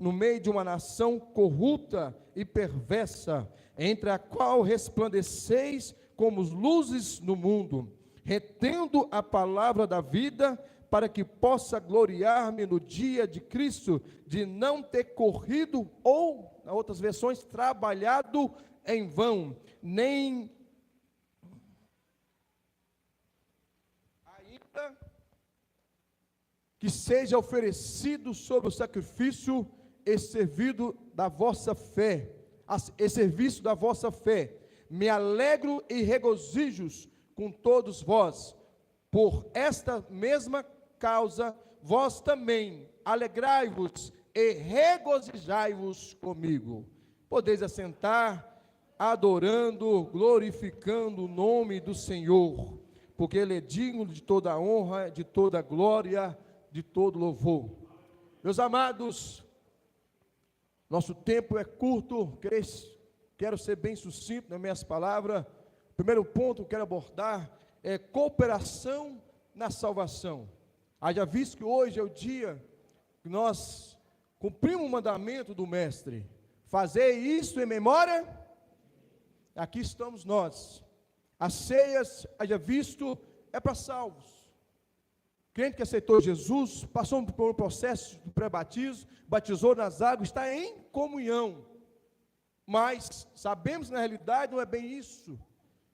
no meio de uma nação corrupta e perversa, entre a qual resplandeceis como luzes no mundo, retendo a palavra da vida, para que possa gloriar-me no dia de Cristo, de não ter corrido, ou, em outras versões, trabalhado em vão, nem ainda que seja oferecido sobre o sacrifício e servido da vossa fé, e serviço da vossa fé. Me alegro e regozijo com todos vós. Por esta mesma causa, vós também alegrai-vos e regozijai-vos comigo. Podeis assentar, adorando, glorificando o nome do Senhor, porque Ele é digno de toda honra, de toda glória, de todo louvor. Meus amados, nosso tempo é curto, quero ser bem sucinto nas minhas palavras. O primeiro ponto que eu quero abordar é cooperação na salvação. Haja visto que hoje é o dia que nós cumprimos o mandamento do Mestre, fazer isso em memória, aqui estamos nós. As ceias, haja visto, é para salvos. Crente que aceitou Jesus, passou por um processo de pré-batismo, batizou nas águas, está em comunhão. Mas sabemos que na realidade não é bem isso.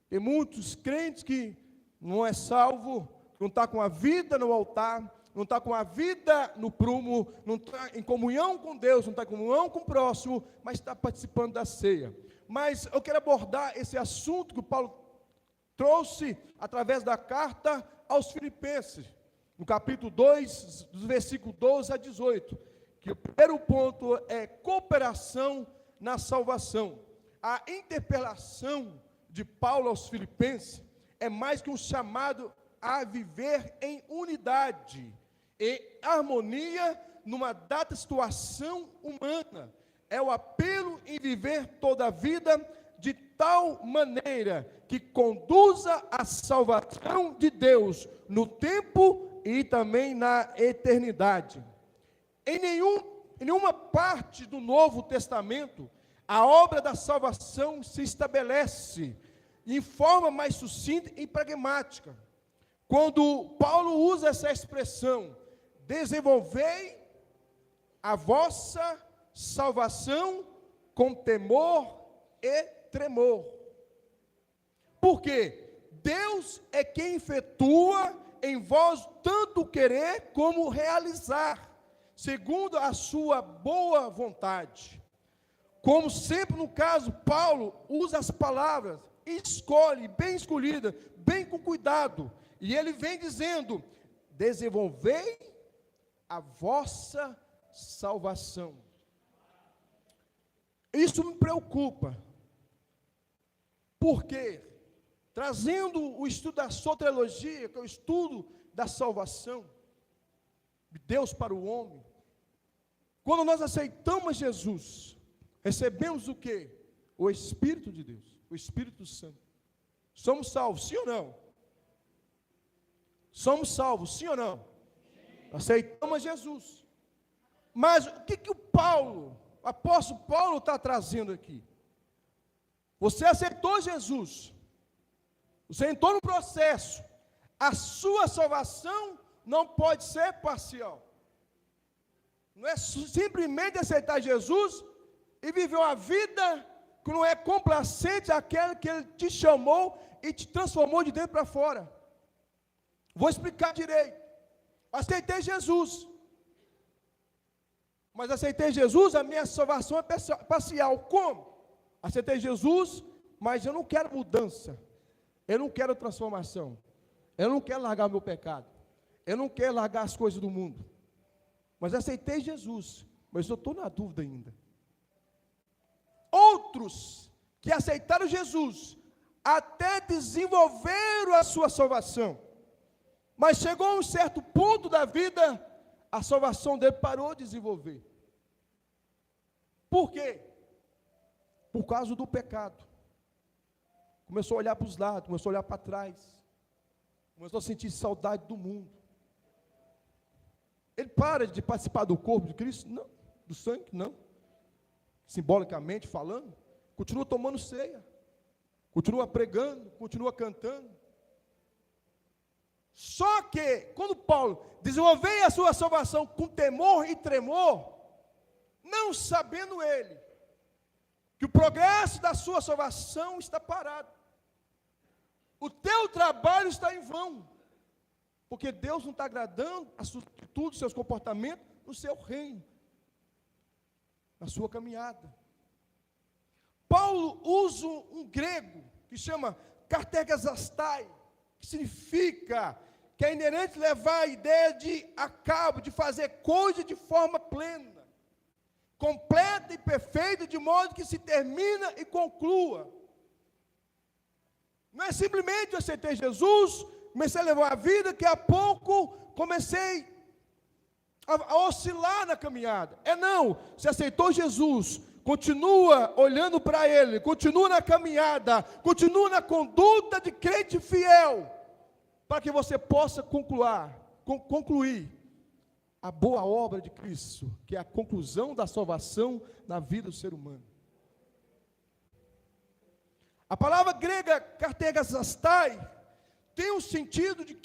Tem muitos crentes que não é salvo, não está com a vida no altar, não está com a vida no prumo, não está em comunhão com Deus, não está em comunhão com o próximo, mas está participando da ceia. Mas eu quero abordar esse assunto que o Paulo trouxe através da carta aos Filipenses, no capítulo 2, dos versículos 12 a 18, que o primeiro ponto é cooperação na salvação. A interpelação de Paulo aos Filipenses é mais que um chamado a viver em unidade e harmonia numa dada situação humana. É o apelo em viver toda a vida de tal maneira que conduza à salvação de Deus no tempo e também na eternidade. Em nenhuma parte do Novo Testamento, a obra da salvação se estabelece em forma mais sucinta e pragmática. Quando Paulo usa essa expressão, desenvolvei a vossa salvação com temor e tremor. Por quê? Deus é quem efetua em vós tanto querer como realizar, segundo a sua boa vontade. Como sempre no caso, Paulo usa as palavras, escolhe, bem escolhida, bem com cuidado, e ele vem dizendo, desenvolvei a vossa salvação. Isso me preocupa, porque trazendo o estudo da soteriologia, que é o estudo da salvação de Deus para o homem, quando nós aceitamos Jesus, recebemos o quê? O Espírito de Deus, o Espírito Santo. Somos salvos, sim ou não? Somos salvos, sim ou não? Sim. Aceitamos Jesus. Mas o que o apóstolo Paulo está trazendo aqui? Você aceitou Jesus, você entrou no processo, a sua salvação não pode ser parcial. Não é simplesmente aceitar Jesus e viver uma vida que não é complacente àquela que Ele te chamou e te transformou de dentro para fora. Vou explicar direito. Aceitei Jesus, mas aceitei Jesus, a minha salvação é parcial. Como? Aceitei Jesus, mas eu não quero mudança, eu não quero transformação, eu não quero largar o meu pecado, eu não quero largar as coisas do mundo, mas aceitei Jesus, mas eu estou na dúvida ainda. Outros que aceitaram Jesus, até desenvolveram a sua salvação, mas chegou a um certo ponto da vida, a salvação dele parou de desenvolver. Por quê? Por causa do pecado. Começou a olhar para os lados, começou a olhar para trás, começou a sentir saudade do mundo. Ele para de participar do corpo de Cristo? Não. do sangue, não. Simbolicamente falando, continua tomando ceia, continua pregando, continua cantando. Só que, quando Paulo desenvolveu a sua salvação com temor e tremor, não sabendo ele que o progresso da sua salvação está parado, o teu trabalho está em vão, porque Deus não está agradando a sua atitude, seus comportamentos no seu reino, na sua caminhada. Paulo usa um grego que chama cartegasastai, que significa que é inerente levar a ideia de a cabo, de fazer coisa de forma plena, completa e perfeita, de modo que se termina e conclua. Não é simplesmente eu aceitei Jesus, comecei a levar a vida, que a pouco comecei a oscilar na caminhada. Não, você aceitou Jesus, continua olhando para Ele, continua na caminhada, continua na conduta de crente fiel, para que você possa concluir a boa obra de Cristo, que é a conclusão da salvação na vida do ser humano. A palavra grega cartegasastai tem um sentido de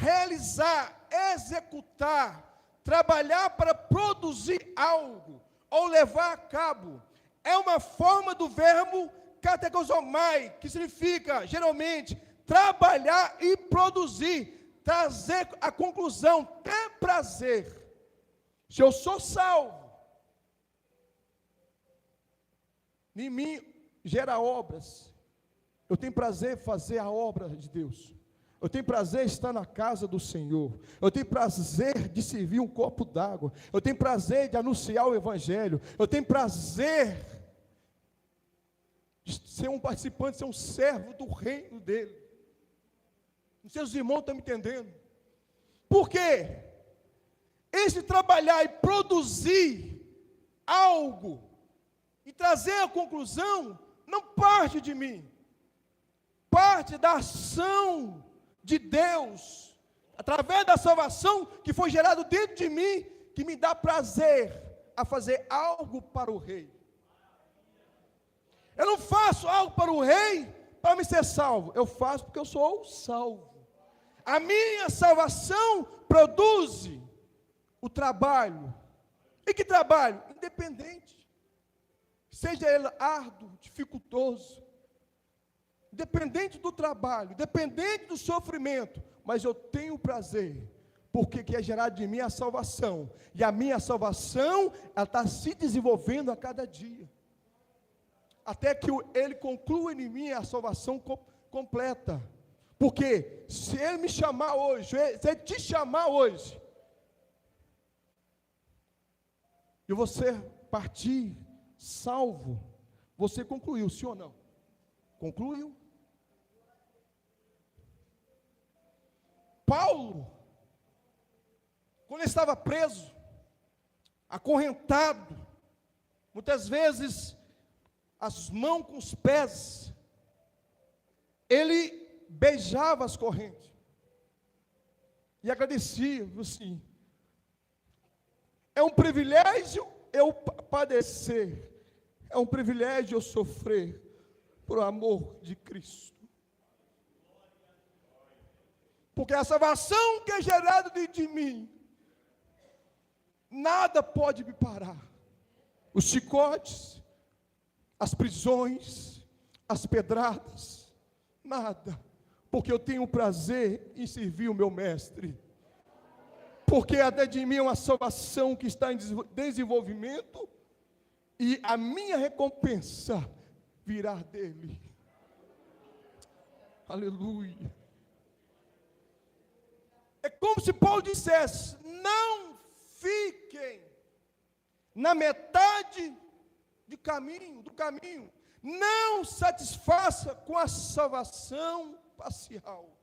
realizar, executar, trabalhar para produzir algo, ou levar a cabo. É uma forma do verbo kategosomai, que significa, geralmente, trabalhar e produzir, trazer a conclusão, ter prazer. Se eu sou salvo, em mim gera obras. Eu tenho prazer em fazer a obra de Deus. Eu tenho prazer em estar na casa do Senhor. Eu tenho prazer de servir um copo d'água. Eu tenho prazer de anunciar o Evangelho. Eu tenho prazer de ser um participante, de ser um servo do reino dele. Não sei se os irmãos estão me entendendo. Por quê? Esse trabalhar e produzir algo e trazer a conclusão não parte de mim. Parte da ação de Deus, através da salvação que foi gerado dentro de mim, que me dá prazer a fazer algo para o rei. Eu não faço algo para o rei para me ser salvo, eu faço porque eu sou salvo. A minha salvação produz o trabalho. E que trabalho? Independente. Seja ele árduo, dificultoso, dependente do trabalho, dependente do sofrimento, mas eu tenho prazer, porque que é gerado de mim a salvação, e a minha salvação, ela está se desenvolvendo a cada dia, até que Ele conclua em mim a salvação completa, porque se Ele me chamar hoje, se Ele te chamar hoje, e você partir salvo, você concluiu, sim ou não? Concluiu. Paulo, quando ele estava preso, acorrentado, muitas vezes as mãos com os pés, ele beijava as correntes e agradecia, assim, é um privilégio eu padecer, é um privilégio eu sofrer por amor de Cristo. Porque a salvação que é gerada de mim, nada pode me parar. Os chicotes, as prisões, as pedradas, nada. Porque eu tenho prazer em servir o meu mestre. Porque até de mim é uma salvação que está em desenvolvimento, e a minha recompensa virá dele. Aleluia. É como se Paulo dissesse: não fiquem na metade do caminho, não satisfaça com a salvação parcial.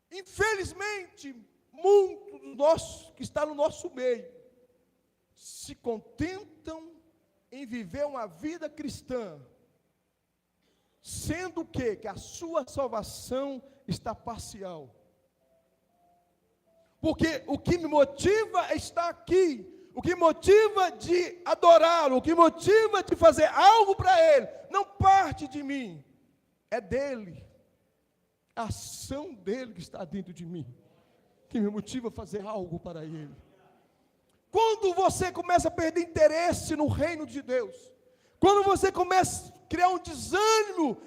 Infelizmente, muitos dos nossos que estão no nosso meio se contentam em viver uma vida cristã, sendo o quê? Que a sua salvação está parcial. Porque o que me motiva é estar aqui. O que motiva de adorá-lo, o que motiva de fazer algo para Ele, não parte de mim, é dEle. A ação dEle que está dentro de mim, que me motiva a fazer algo para Ele. Quando você começa a perder interesse no reino de Deus, quando você começa a criar um desânimo,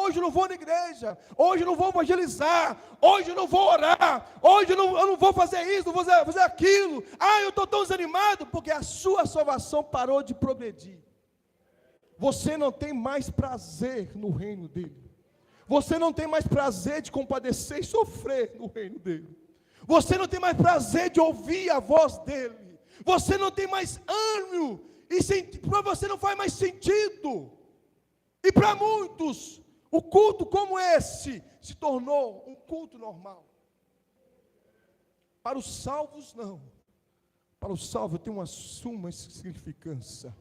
hoje eu não vou na igreja, hoje eu não vou evangelizar, hoje eu não vou orar, hoje eu não vou fazer isso, não vou fazer aquilo, eu estou tão desanimado, porque a sua salvação parou de progredir. Você não tem mais prazer no reino dele. Você não tem mais prazer de compadecer e sofrer no reino dele. Você não tem mais prazer de ouvir a voz dele. Você não tem mais ânimo, e para você não faz mais sentido. E para muitos, o culto como esse se tornou um culto normal. Para os salvos, não. Para os salvos tem uma suma significância.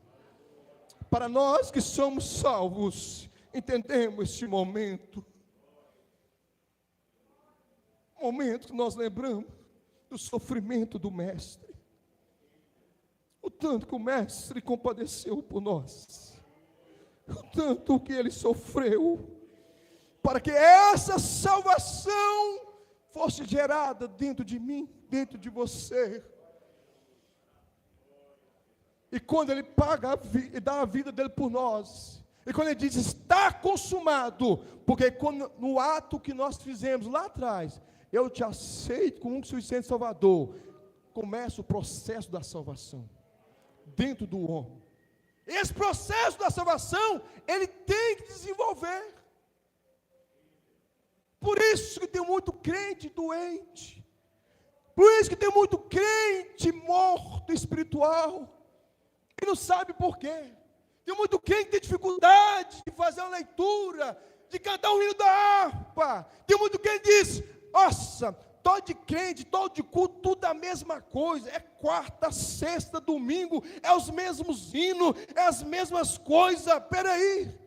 Para nós que somos salvos, entendemos este momento. Momento que nós lembramos do sofrimento do Mestre. O tanto que o Mestre compadeceu por nós. O tanto que Ele sofreu. Para que essa salvação fosse gerada dentro de mim, dentro de você. E quando Ele paga e dá a vida dEle por nós. E quando Ele diz, está consumado. Porque no ato que nós fizemos lá atrás, eu te aceito como um suficiente Salvador. Começa o processo da salvação. Dentro do homem. Esse processo da salvação, ele tem que desenvolver. Por isso que tem muito crente doente. Por isso que tem muito crente morto espiritual. E não sabe por quê. Tem muito crente que tem dificuldade de fazer uma leitura, de cantar um hino da harpa. Tem muito crente que diz, nossa, todo de crente, todo de culto, tudo a mesma coisa. É quarta, sexta, domingo, é os mesmos hinos, é as mesmas coisas. Peraí,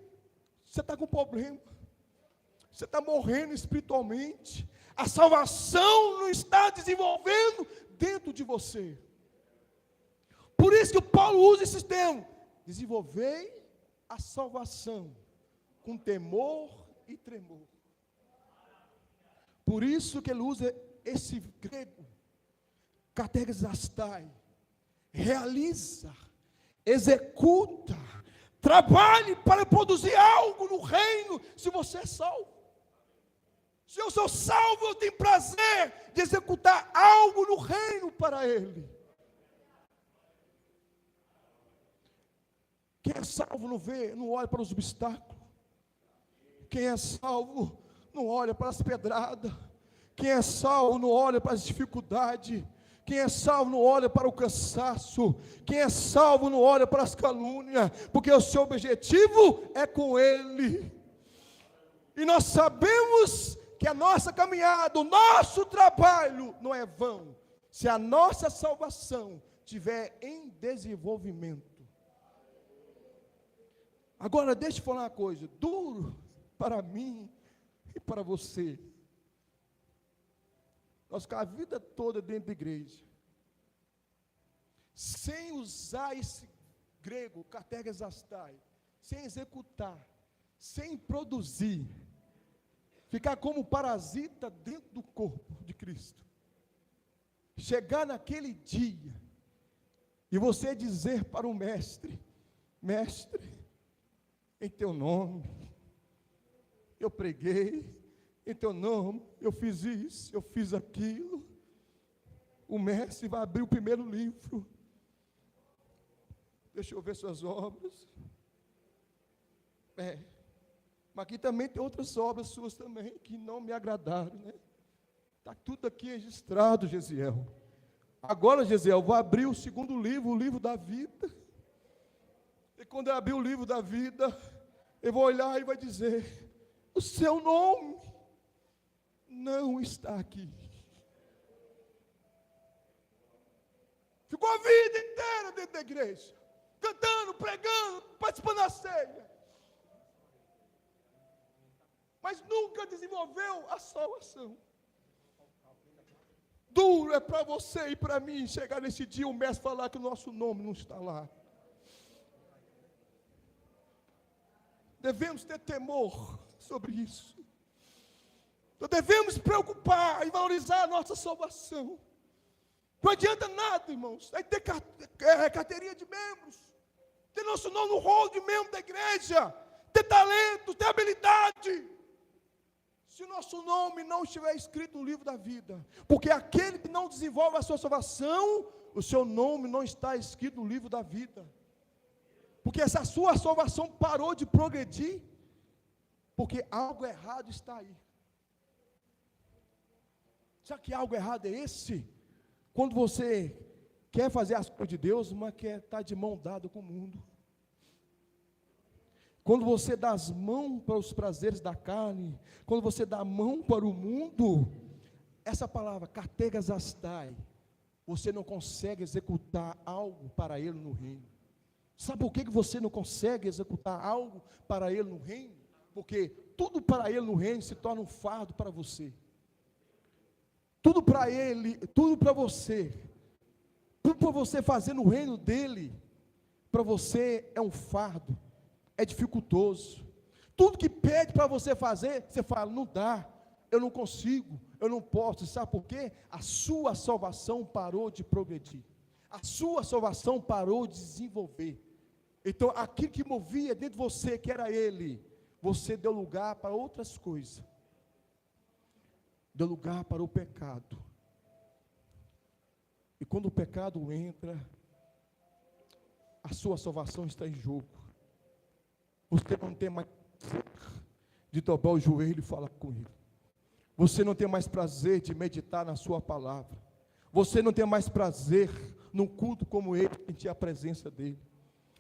você está com problema. Você está morrendo espiritualmente. A salvação não está desenvolvendo dentro de você. Por isso que o Paulo usa esse termo. Desenvolvei a salvação com temor e tremor. Por isso que ele usa esse grego, katergazastai, realiza, executa, trabalhe para produzir algo no reino, se você é salvo. Se eu sou salvo, eu tenho prazer de executar algo no reino para Ele. Quem é salvo não vê, não olha para os obstáculos. Quem é salvo não olha para as pedradas. Quem é salvo não olha para as dificuldades. Quem é salvo não olha para o cansaço. Quem é salvo não olha para as calúnias. Porque o seu objetivo é com Ele. E nós sabemos que a nossa caminhada, o nosso trabalho não é vão, se a nossa salvação estiver em desenvolvimento. Agora deixa eu falar uma coisa, duro para mim e para você. Nós ficamos a vida toda dentro da igreja, sem usar esse grego, katergazastai, sem executar, sem produzir, ficar como parasita dentro do corpo de Cristo. Chegar naquele dia, e você dizer para o mestre, mestre, em teu nome, eu preguei, em teu nome, eu fiz isso, eu fiz aquilo. O mestre vai abrir o primeiro livro. Deixa eu ver suas obras. Mas aqui também tem outras obras suas também, que não me agradaram, né? Está tudo aqui registrado, Gesiel. Agora, Gesiel, vou abrir o segundo livro, o livro da vida. E quando eu abrir o livro da vida, eu vou olhar e vai dizer, o seu nome não está aqui. Ficou a vida inteira dentro da igreja, cantando, pregando, participando da ceia. Mas nunca desenvolveu a salvação. Duro é para você e para mim chegar nesse dia, o mestre falar que o nosso nome não está lá. Devemos ter temor sobre isso. Nós devemos preocupar e valorizar a nossa salvação. Não adianta nada, irmãos, é ter carteirinha de membros, ter nosso nome no rolo de membro da igreja, ter talento, ter habilidade, se o nosso nome não estiver escrito no livro da vida. Porque aquele que não desenvolve a sua salvação, o seu nome não está escrito no livro da vida. Porque essa sua salvação parou de progredir, porque algo errado está aí. Sabe que algo errado é esse? Quando você quer fazer as coisas de Deus, mas quer estar de mão dada com o mundo. Quando você dá as mãos para os prazeres da carne, quando você dá a mão para o mundo, essa palavra, cartegas astai, você não consegue executar algo para Ele no reino. Sabe por que você não consegue executar algo para Ele no reino? Porque tudo para Ele no reino se torna um fardo para você. Tudo para Ele, tudo para você fazer no reino dEle, para você é um fardo, é dificultoso. Tudo que pede para você fazer, você fala, não dá, eu não consigo, eu não posso. Sabe por quê? A sua salvação parou de progredir, a sua salvação parou de desenvolver. Então aquilo que movia dentro de você, que era Ele, você deu lugar para outras coisas, deu lugar para o pecado. E quando o pecado entra, a sua salvação está em jogo. Você não tem mais prazer de dobrar o joelho e falar com Ele. Você não tem mais prazer de meditar na sua palavra. Você não tem mais prazer num culto como esse, sentir a presença dEle.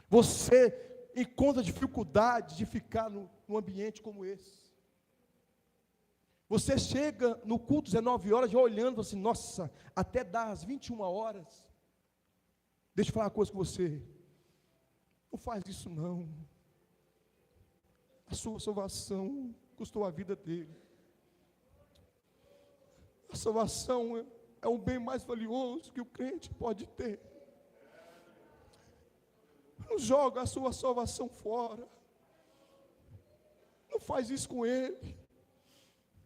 Você encontra dificuldade de ficar num ambiente como esse. Você chega no culto 19 horas já olhando assim, nossa, até dar as 21 horas. Deixa eu falar uma coisa com você. Não faz isso não. A sua salvação custou a vida dele. A salvação é um bem mais valioso que o crente pode ter. Não joga a sua salvação fora. Não faz isso com ele.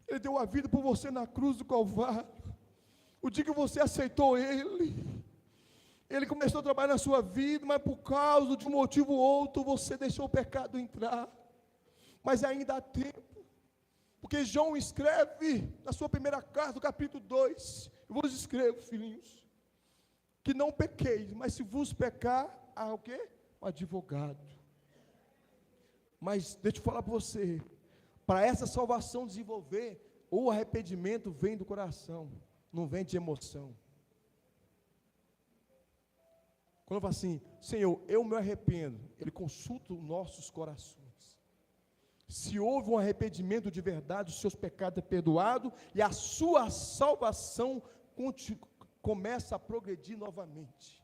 Ele deu a vida por você na cruz do Calvário. O dia que você aceitou Ele começou a trabalhar na sua vida, mas por causa de um motivo ou outro, você deixou o pecado entrar. Mas ainda há tempo, porque João escreve na sua primeira carta, no capítulo 2, eu vos escrevo, filhinhos, que não pequeis, mas se vos pecar, há o quê? Um advogado. Mas deixa eu falar para você, para essa salvação desenvolver, o arrependimento vem do coração, não vem de emoção. Quando eu falo assim, Senhor, eu me arrependo, Ele consulta os nossos corações. Se houve um arrependimento de verdade, os seus pecados são perdoados, e a sua salvação começa a progredir novamente.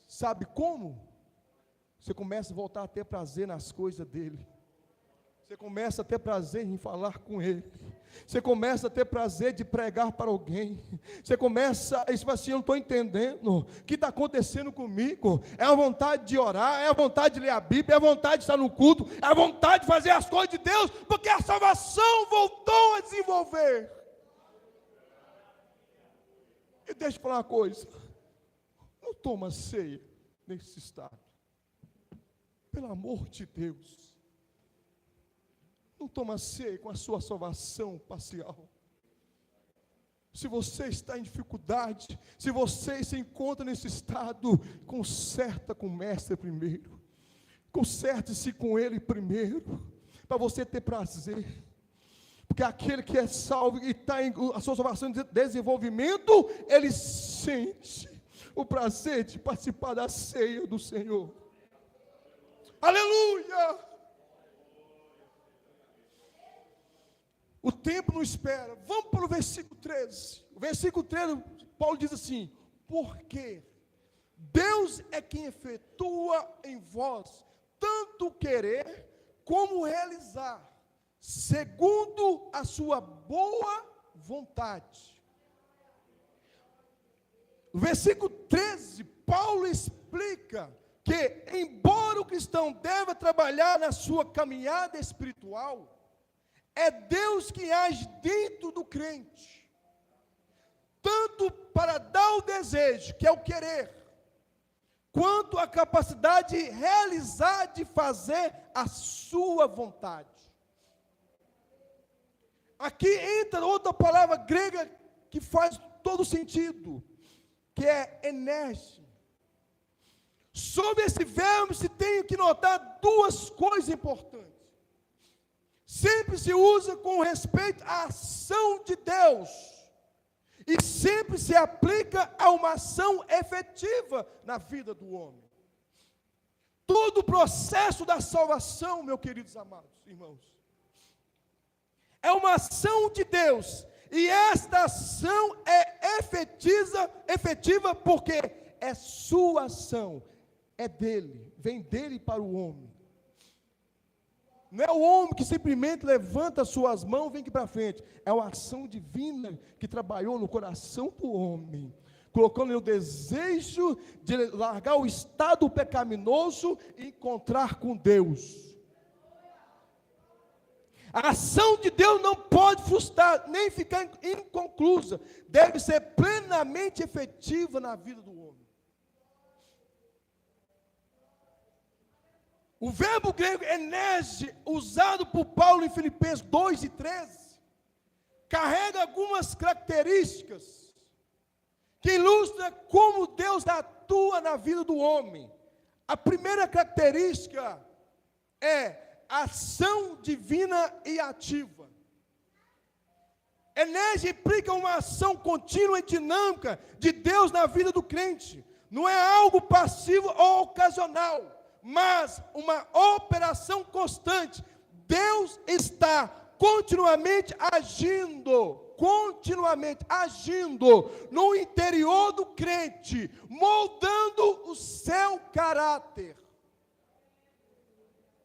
Sabe como? Você começa a voltar a ter prazer nas coisas dEle. Você começa a ter prazer em falar com Ele. Você começa a ter prazer de pregar para alguém. Você começa a dizer assim, eu não estou entendendo o que está acontecendo comigo. É a vontade de orar, é a vontade de ler a Bíblia, é a vontade de estar no culto, é a vontade de fazer as coisas de Deus, porque a salvação voltou a desenvolver. E deixa eu falar uma coisa, não toma ceia nesse estado. Pelo amor de Deus. Não toma ceia com a sua salvação parcial. Se você está em dificuldade, se você se encontra nesse estado, conserta com o mestre primeiro. Conserte-se com ele primeiro, para você ter prazer. Porque aquele que é salvo e está em a sua salvação de desenvolvimento, ele sente o prazer de participar da ceia do Senhor. Aleluia! O tempo não espera. Vamos para o versículo 13. O versículo 13, Paulo diz assim: porque Deus é quem efetua em vós tanto querer como realizar, segundo a sua boa vontade. No versículo 13, Paulo explica que, embora o cristão deva trabalhar na sua caminhada espiritual, é Deus que age dentro do crente, tanto para dar o desejo, que é o querer, quanto a capacidade de realizar, de fazer a sua vontade. Aqui entra outra palavra grega que faz todo sentido, que é enérgico. Sobre esse verbo se tem que notar duas coisas importantes. Sempre se usa com respeito à ação de Deus, e sempre se aplica a uma ação efetiva na vida do homem. Todo o processo da salvação, meus queridos amados irmãos, é uma ação de Deus, e esta ação é efetiva porque é sua ação, é dele, vem dele para o homem. Não é o homem que simplesmente levanta suas mãos e vem aqui para frente. É uma ação divina que trabalhou no coração do homem, colocando o desejo de largar o estado pecaminoso e encontrar com Deus. A ação de Deus não pode frustrar, nem ficar inconclusa. Deve ser plenamente efetiva na vida do homem. O verbo grego energe, usado por Paulo em Filipenses 2 e 13, carrega algumas características que ilustram como Deus atua na vida do homem. A primeira característica é ação divina e ativa. Energia implica uma ação contínua e dinâmica de Deus na vida do crente. Não é algo passivo ou ocasional, mas uma operação constante. Deus está continuamente agindo no interior do crente, moldando o seu caráter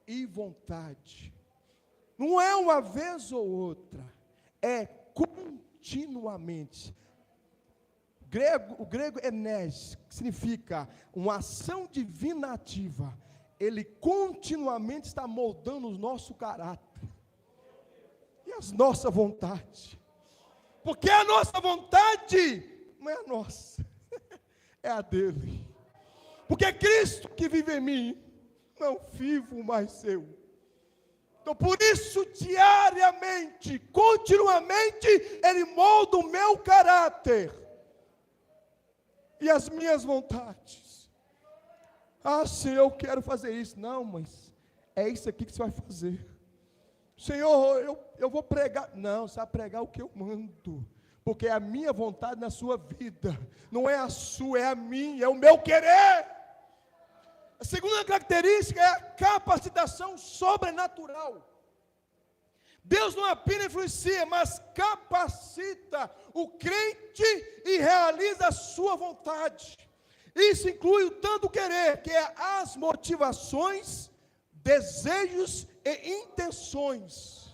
e vontade. Não é uma vez ou outra, é continuamente. O grego enes, que significa uma ação divina ativa. Ele continuamente está moldando o nosso caráter e as nossas vontades. Porque a nossa vontade não é a nossa, é a dele. Porque é Cristo que vive em mim, não vivo mais eu. Então, por isso, diariamente, continuamente, Ele molda o meu caráter e as minhas vontades. Ah, Senhor, eu quero fazer isso. Não, mas é isso aqui que você vai fazer. Senhor, eu vou pregar. Não, você vai pregar o que eu mando. Porque é a minha vontade na sua vida. Não é a sua, é a minha, é o meu querer. A segunda característica é a capacitação sobrenatural. Deus não apenas influencia, mas capacita o crente e realiza a sua vontade. Isso inclui o tanto querer, que é as motivações, desejos e intenções.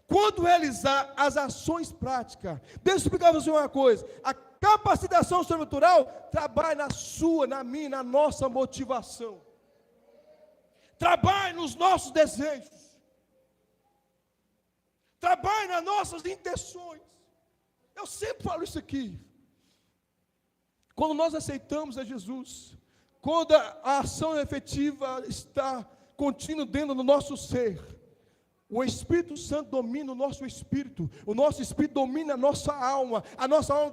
Quando realizar as ações práticas, deixa eu explicar para você uma coisa. A capacitação sobrenatural trabalha na sua, na minha, na nossa motivação. Trabalha nos nossos desejos. Trabalha nas nossas intenções. Eu sempre falo isso aqui. Quando nós aceitamos a Jesus, quando a ação efetiva está contínua dentro do nosso ser, o Espírito Santo domina o nosso espírito domina a nossa alma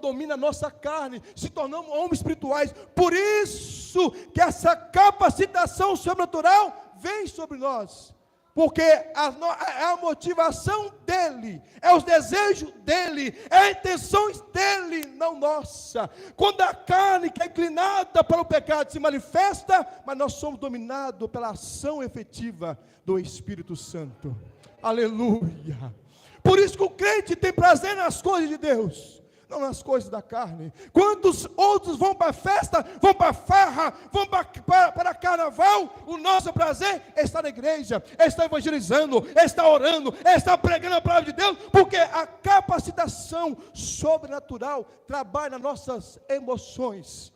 domina a nossa carne, se tornamos homens espirituais. Por isso que essa capacitação sobrenatural vem sobre nós, porque é a motivação dele, é os desejos dele, é as intenções dele, não nossa. Quando a carne que é inclinada para o pecado se manifesta, mas nós somos dominados pela ação efetiva do Espírito Santo. Aleluia. Por isso que o crente tem prazer nas coisas de Deus, não nas coisas da carne. Quantos outros vão para a festa, vão para a farra, vão para carnaval? O nosso prazer é estar na igreja, é estar evangelizando, é estar orando, é estar pregando a palavra de Deus, porque a capacitação sobrenatural trabalha nas nossas emoções,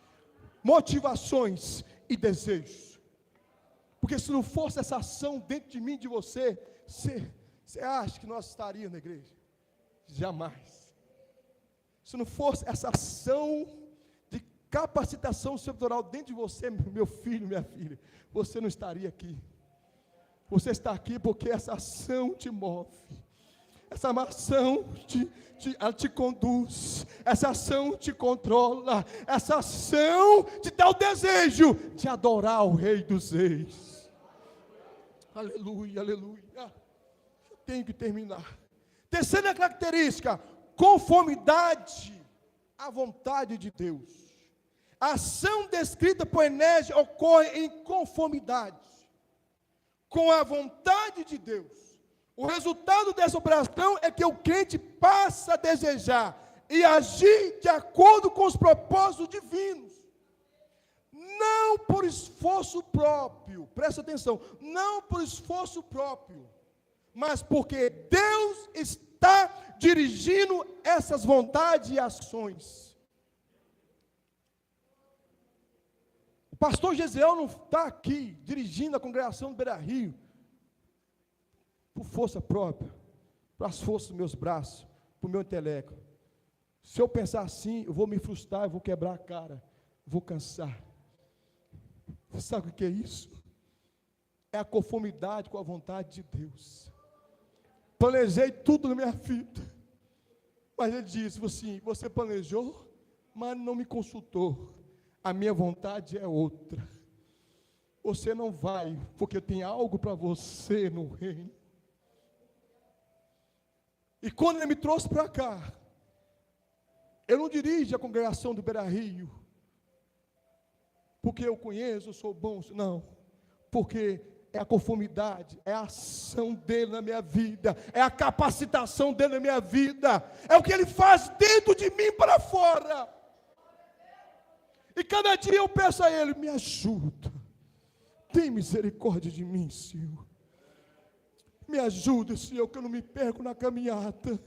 motivações e desejos. Porque se não fosse essa ação dentro de mim, de você acha que nós estaríamos na igreja? Jamais. Se não fosse essa ação de capacitação sobrenatural dentro de você, meu filho, minha filha, você não estaria aqui. Você está aqui porque essa ação te move. Essa ação ela te conduz. Essa ação te controla. Essa ação te dá o desejo de adorar o Rei dos Reis. Aleluia, aleluia. Eu tenho que terminar. Terceira característica: conformidade à vontade de Deus. A ação descrita por Enésio ocorre em conformidade com a vontade de Deus. O resultado dessa operação é que o crente passa a desejar e agir de acordo com os propósitos divinos. Não por esforço próprio, presta atenção, não por esforço próprio, mas porque Deus está dirigindo essas vontades e ações. O pastor Gesiel não está aqui dirigindo a congregação do Beira Rio por força própria, pelas forças dos meus braços, por meu intelecto. Se eu pensar assim, eu vou me frustrar, eu vou quebrar a cara, vou cansar. Você sabe o que é isso? É a conformidade com a vontade de Deus. Planejei tudo na minha vida, mas ele disse assim: você planejou, mas não me consultou. A minha vontade é outra. Você não vai, porque tem algo para você no reino. E quando ele me trouxe para cá, eu não dirijo a congregação do Beira Rio, porque eu conheço, eu sou bom, não, porque é a conformidade, é a ação dele na minha vida, é a capacitação dele na minha vida, é o que ele faz dentro de mim para fora. E cada dia eu peço a ele: me ajuda, tem misericórdia de mim, Senhor. Me ajuda, Senhor, que eu não me perco na caminhada.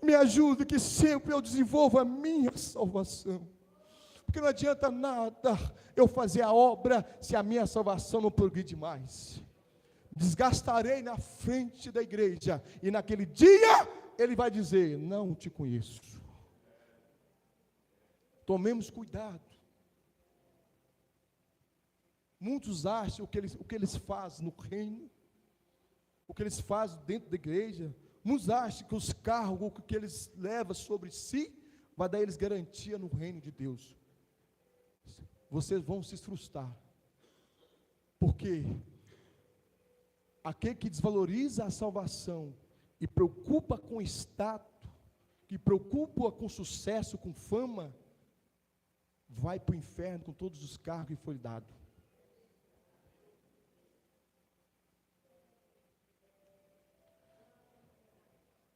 Me ajuda que sempre eu desenvolva a minha salvação. Porque não adianta nada eu fazer a obra se a minha salvação não progride mais. Desgastarei na frente da igreja, e naquele dia ele vai dizer: não te conheço. Tomemos cuidado. Muitos acham o que eles fazem no reino, o que eles fazem dentro da igreja. Muitos acham que os cargos que eles levam sobre si vai dar a eles garantia no reino de Deus. Vocês vão se frustrar, porque aquele que desvaloriza a salvação e preocupa com status, que preocupa com sucesso, com fama, vai para o inferno com todos os cargos que foi dado.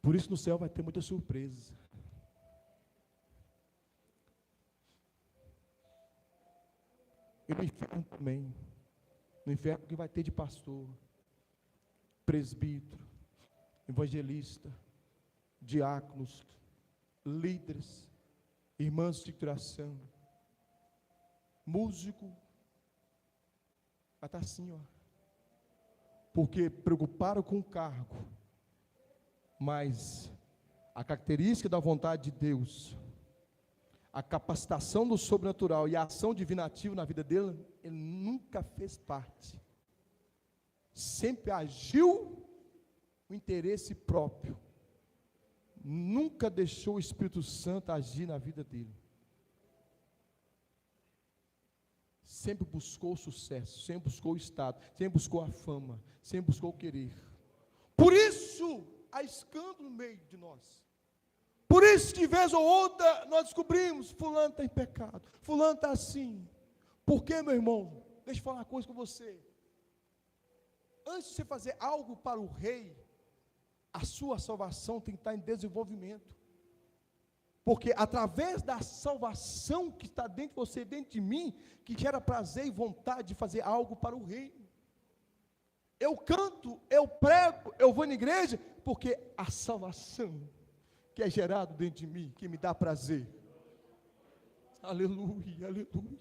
Por isso no céu vai ter muita surpresa. E no inferno também. No inferno que vai ter de pastor, presbítero, evangelista, diáconos, líderes, irmãs de oração, músico. Vai estar assim, ó. Porque preocuparam com o cargo, mas a característica da vontade de Deus, a capacitação do sobrenatural e a ação divinativa na vida dele, ele nunca fez parte. Sempre agiu o interesse próprio. Nunca deixou o Espírito Santo agir na vida dele. Sempre buscou o sucesso, sempre buscou o estado, sempre buscou a fama, sempre buscou o querer. Por isso há escândalo no meio de nós. Por isso que vez ou outra nós descobrimos: fulano está em pecado, fulano está assim. Por quê, meu irmão? Deixa eu falar uma coisa com você. Antes de você fazer algo para o rei, a sua salvação tem que estar em desenvolvimento. Porque através da salvação que está dentro de você, dentro de mim, que gera prazer e vontade de fazer algo para o reino. Eu canto, eu prego, eu vou na igreja, porque a salvação que é gerado dentro de mim, que me dá prazer. Aleluia, aleluia.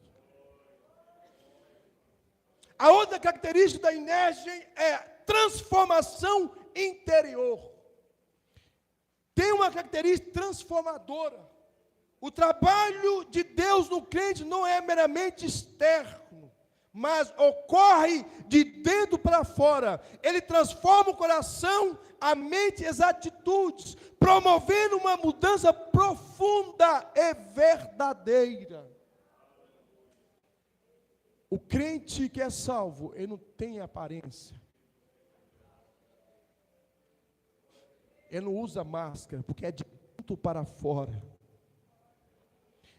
A outra característica da Inergem é transformação interior. Tem uma característica transformadora. O trabalho de Deus no crente não é meramente externo, mas ocorre de dentro para fora. Ele transforma o coração, a mente e as atitudes, promovendo uma mudança profunda e verdadeira. O crente que é salvo, ele não tem aparência. Ele não usa máscara, porque é de dentro para fora.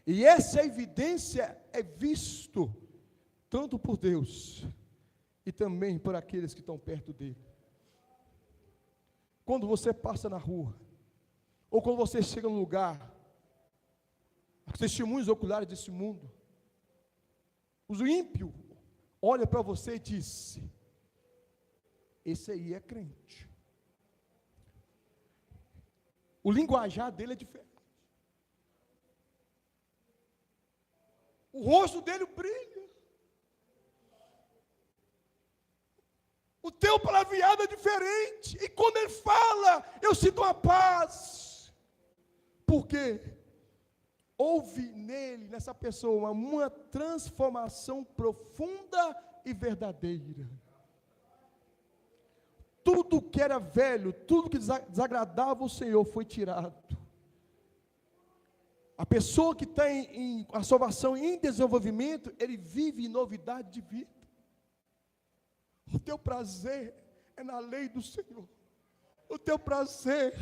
E essa evidência é visto tanto por Deus e também por aqueles que estão perto dele. Quando você passa na rua, ou quando você chega num lugar, os testemunhos oculares desse mundo, o ímpio olha para você e diz: esse aí é crente. O linguajar dele é diferente. O rosto dele brilha. O teu palavreado é diferente. E quando ele fala, eu sinto uma paz. Por quê? Houve nele, nessa pessoa, uma transformação profunda e verdadeira. Tudo que era velho, tudo que desagradava o Senhor foi tirado. A pessoa que tem a salvação em desenvolvimento, ele vive em novidade de vida. O teu prazer é na lei do Senhor. O teu prazer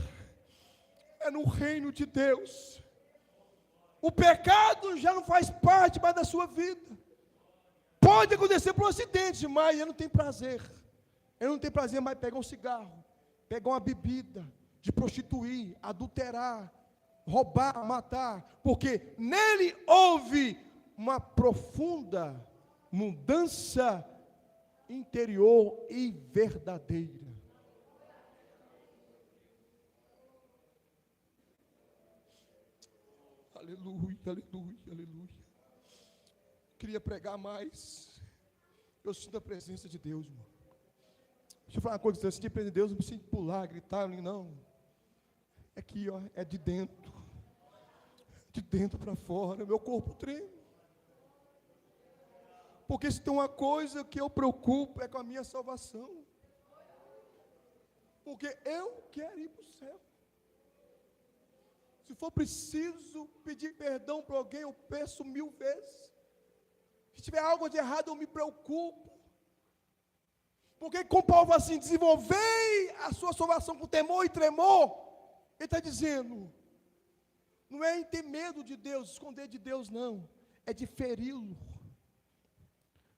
é no reino de Deus. O pecado já não faz parte mais da sua vida. Pode acontecer por um acidente, mas ele não tem prazer. Ele não tem prazer mais pegar um cigarro, pegar uma bebida, de prostituir, adulterar, roubar, matar, porque nele houve uma profunda mudança interior e verdadeira. Aleluia, aleluia, aleluia. Queria pregar mais. Eu sinto a presença de Deus, irmão. Deixa eu falar uma coisa, eu sinto a presença de Deus, não me sinto pular, gritar, não. É aqui, ó, é de dentro. De dentro para fora, meu corpo treme. Porque se tem uma coisa que eu preocupo é com a minha salvação. Porque eu quero ir para o céu. Se for preciso pedir perdão para alguém, eu peço 1000 vezes. Se tiver algo de errado, eu me preocupo. Porque com Paulo assim, desenvolvei a sua salvação com temor e tremor. Ele está dizendo, não é em ter medo de Deus, esconder de Deus, não. É de feri-lo.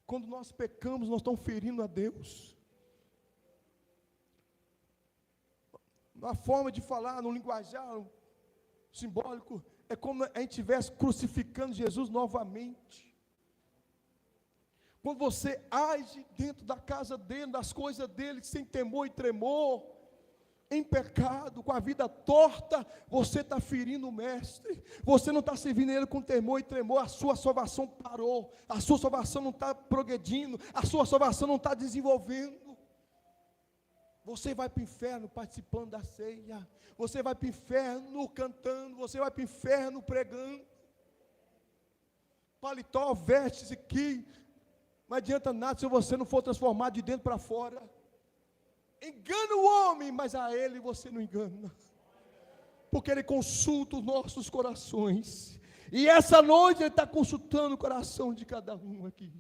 Quando nós pecamos, nós estamos ferindo a Deus. Na forma de falar, no linguajar simbólico, é como a gente estivesse crucificando Jesus novamente. Quando você age dentro da casa dele, das coisas dele, sem temor e tremor, em pecado, com a vida torta, você está ferindo o mestre. Você não está servindo ele com temor e tremor. A sua salvação parou. A sua salvação não está progredindo. A sua salvação não está desenvolvendo. Você vai para o inferno participando da ceia. Você vai para o inferno cantando. Você vai para o inferno pregando. Paletó, vestes aqui. Não adianta nada se você não for transformado de dentro para fora. Engana o homem, mas a ele você não engana. Porque ele consulta os nossos corações. E essa noite ele está consultando o coração de cada um aqui.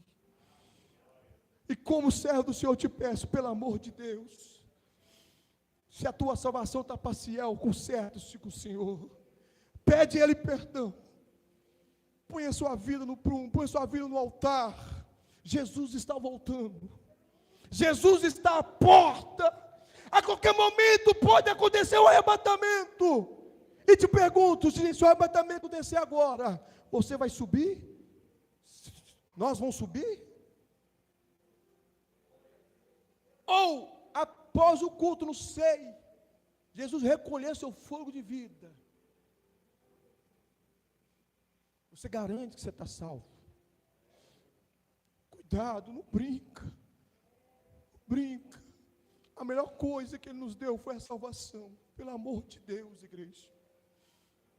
E como servo do Senhor, eu te peço, pelo amor de Deus, se a tua salvação está parcial, conserte-se com o Senhor. Pede a Ele perdão. Põe a sua vida no prumo, põe a sua vida no altar. Jesus está voltando. Jesus está à porta. A qualquer momento pode acontecer o arrebatamento. E te pergunto, Senhor, mas também acontecer agora, você vai subir? Nós vamos subir? Ou, após o culto, não sei, Jesus recolher seu fogo de vida, você garante que você está salvo? Cuidado, não brinca. Não brinca. A melhor coisa que Ele nos deu foi a salvação. Pelo amor de Deus, igreja.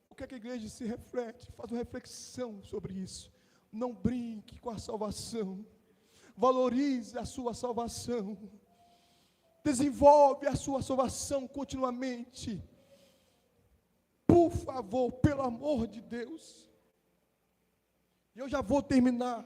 O que é que a igreja se reflete? Faz uma reflexão sobre isso. Não brinque com a salvação. Valorize a sua salvação. Desenvolve a sua salvação continuamente. Por favor, pelo amor de Deus. E eu já vou terminar.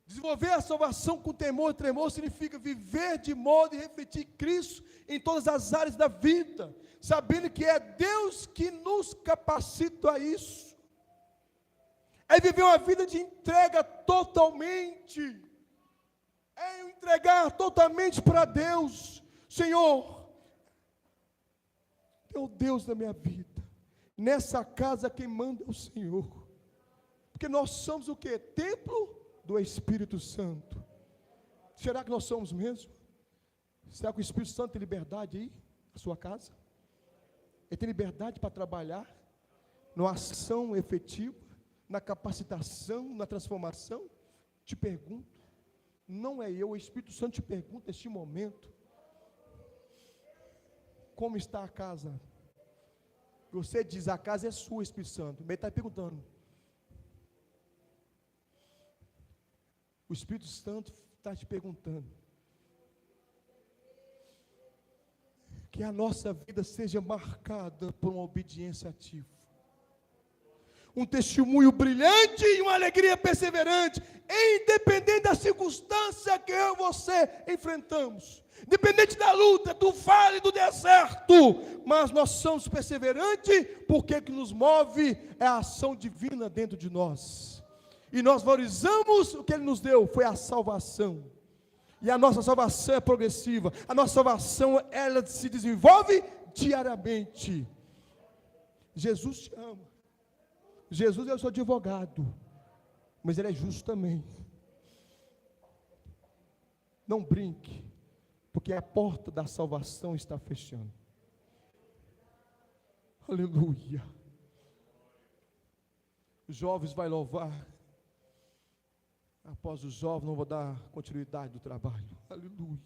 Desenvolver a salvação com temor e tremor significa viver de modo e refletir Cristo em todas as áreas da vida, sabendo que é Deus que nos capacita a isso. É viver uma vida de entrega totalmente. É entregar totalmente para Deus. Senhor, é o Deus da minha vida. Nessa casa quem manda é o Senhor. Porque nós somos o quê? Templo do Espírito Santo. Será que nós somos mesmo? Será que o Espírito Santo tem liberdade aí, na sua casa? Ele tem liberdade para trabalhar, numa ação efetiva, na capacitação, na transformação? Te pergunto, não é eu, o Espírito Santo te pergunta neste momento, como está a casa? Você diz, a casa é sua, Espírito Santo, ele está perguntando. O Espírito Santo está te perguntando. Que a nossa vida seja marcada por uma obediência ativa. Um testemunho brilhante e uma alegria perseverante, independente da circunstância que eu e você enfrentamos. Independente da luta, do vale, do deserto. Mas nós somos perseverantes, porque o que nos move é a ação divina dentro de nós. E nós valorizamos o que Ele nos deu, foi a salvação. E a nossa salvação é progressiva. A nossa salvação, ela se desenvolve diariamente. Jesus te ama. Jesus é o seu advogado. Mas Ele é justo também. Não brinque, porque a porta da salvação está fechando. Aleluia. Os jovens vão louvar. Após os jovens, não vou dar continuidade do trabalho. Aleluia.